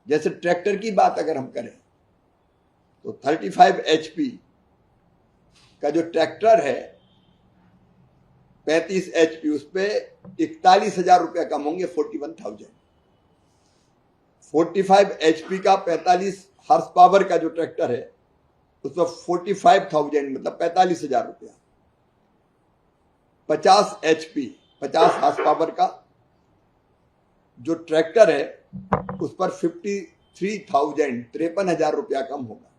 जैसे ट्रैक्टर की बात अगर हम करें तो 35 HP का जो ट्रैक्टर है 35 HP, उस पर 41,000 रुपया कम होंगे, 41,000। 45 HP का 45 हॉर्स पावर का जो ट्रैक्टर है उस पर 45,000 मतलब 45,000 रुपया। 50 HP 50 हॉर्स पावर का जो ट्रैक्टर है उस पर 53,000 53,000 रुपया कम होगा।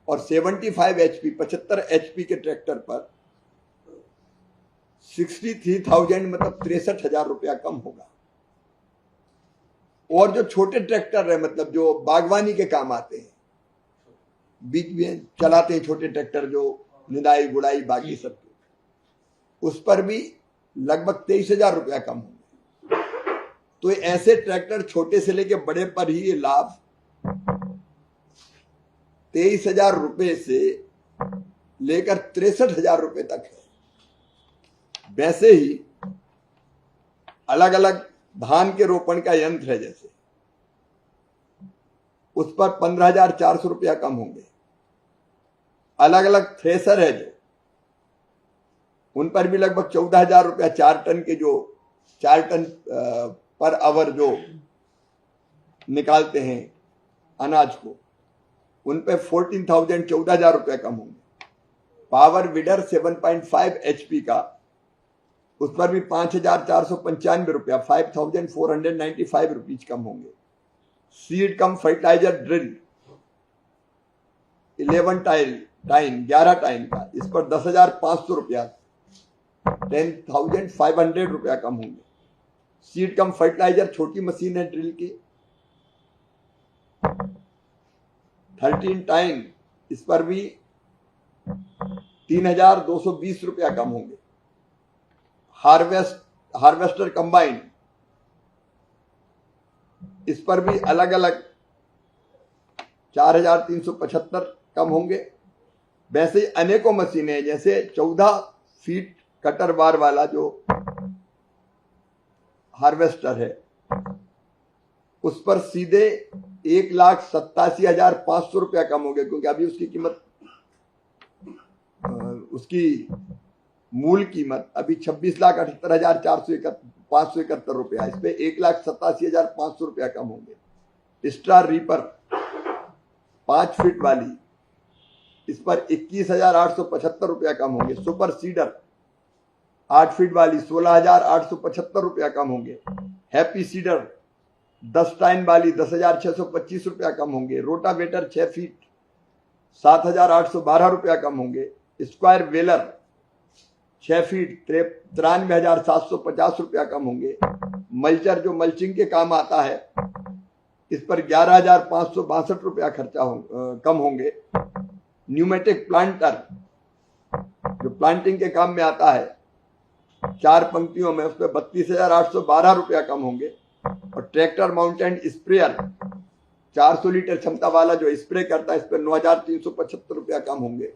और 75 HP 75 HP के ट्रैक्टर पर 63,000 मतलब 63,000 रुपया कम होगा। और जो छोटे ट्रैक्टर है मतलब जो बागवानी के काम आते हैं, बीच में चलाते हैं छोटे ट्रैक्टर जो निदाई गुड़ाई बाकी सब, उस पर भी लगभग 23,000 रुपया कम होंगे। तो ऐसे ट्रैक्टर छोटे से लेके बड़े पर ही ये लाभ 23,000 रुपये से लेकर 63,000 रुपये तक है। वैसे ही अलग अलग धान के रोपण का यंत्र है, जैसे उस पर 15,400 रुपया कम होंगे। अलग अलग थ्रेसर है जो, उन पर भी लगभग 14,000 रुपया 4 टन के, जो 4 टन पर आवर जो निकालते हैं अनाज को, उन पे 14,000 14,000 रुपया कम होंगे। पावर वीडर 7.5 HP का, उस पर भी 5,495 रुपया 5,495 रुपीज कम होंगे। सीड कम फर्टिलाइजर ड्रिल 11 टाइन का, इस पर 10,500 रुपया 10,500 रुपया कम होंगे। सीड कम फर्टिलाइजर छोटी मशीन है ड्रिल की 13 टाइन, इस पर भी 3,220 रुपया कम होंगे। हार्वेस्टर कंबाइन, इस पर भी अलग अलग 4,375 कम होंगे। वैसे ही अनेकों मशीनें, जैसे 14 फीट कटर बार वाला जो हार्वेस्टर है, उस पर सीधे 1,87,500 रुपया कम हो गया, क्योंकि अभी उसकी कीमत, उसकी मूल कीमत अभी 26,78,571 रुपया, इस पे 1,87,500 रुपया कम होंगे। स्टार रीपर 5 फीट वाली, इस पर 21,875 रुपया कम होंगे। सुपर सीडर 8 फीट वाली 16,875 रुपया कम होंगे। हैप्पी सीडर 10 टाइन वाली 10,625 रुपया कम होंगे। रोटावेटर 6 फीट 7,812 रुपया कम होंगे। स्क्वायर वेलर 6 फीट 93,750 रुपया कम होंगे। मल्चर जो मल्चिंग के काम आता है, इस पर 11,562 रुपया खर्चा कम होंगे। न्यूमेटिक प्लांटर जो प्लांटिंग के काम में आता है 4 पंक्तियों में, उस पर 32,812 रुपया कम होंगे। और ट्रैक्टर माउंटेन स्प्रेयर 400 लीटर क्षमता वाला जो स्प्रे करता है, इस पर 9,375 रुपया कम होंगे।